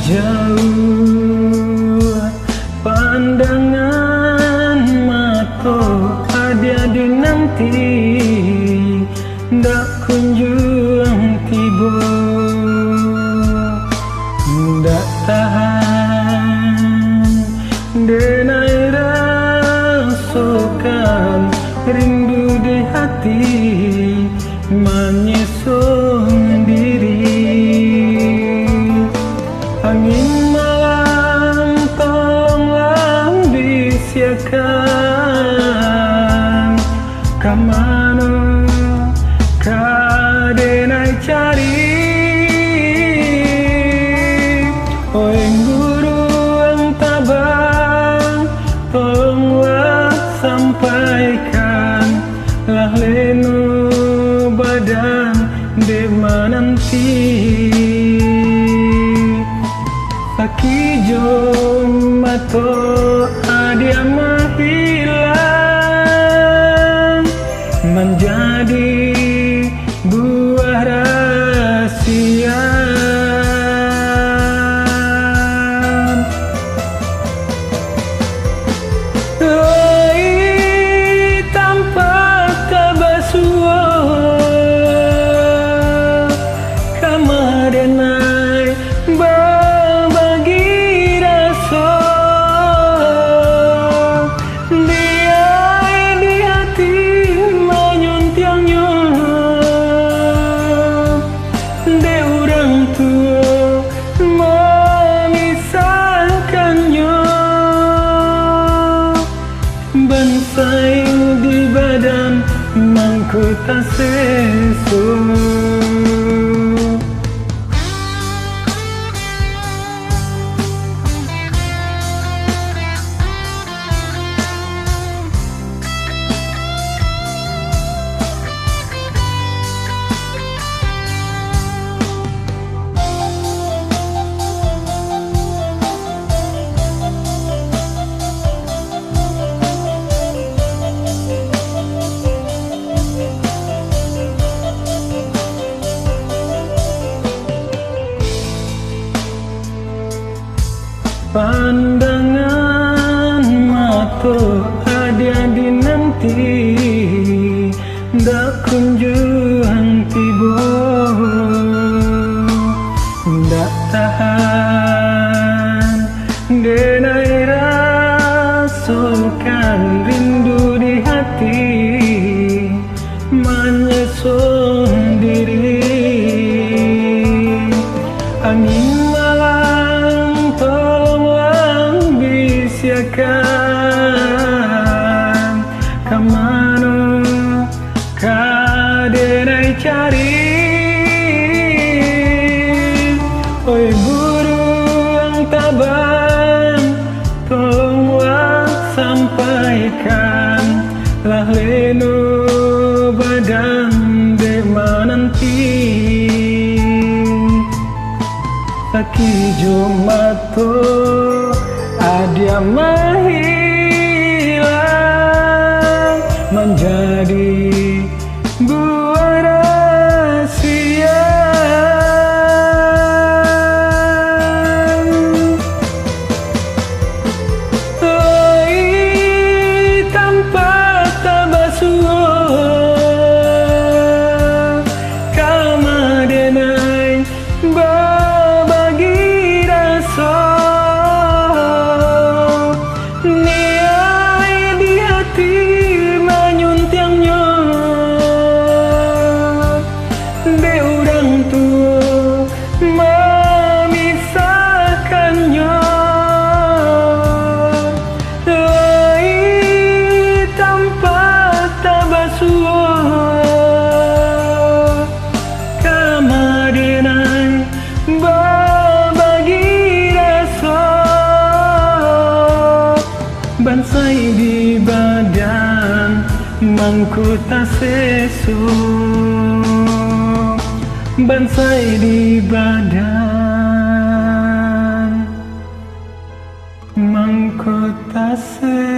Jauh pandangan mata ada di nanti ndak kunjung tiba, ndak tahan denai rasakan rindu di hati menyesong diri. Angin malam tolonglah bisiakan kamano kadenai cari. Oi guru yang tabang, tolonglah sampaikan lah leno badan de menanti. Sakijo mato adia menghilang menjadi buah rahasia. Tanpa tabasuah kamarenai bansaing di badan mangku tak sesu. Pandangan mata ada di nanti ndak kunjung tiba, ndak tahan denai rasakan rindu di hati menyesong diri. Angin siakan kamano kadenai cari. Oi guru yang tabang, tolonglah sampaikan lah leno badan de menanti. Sakijo mato adia menghilang menjadi buah rahasia. Tanpa tabasuah kamadenai berbagi rasa. Bansai di badan mangku tak sesu, bansai di badan mangku tak sesu.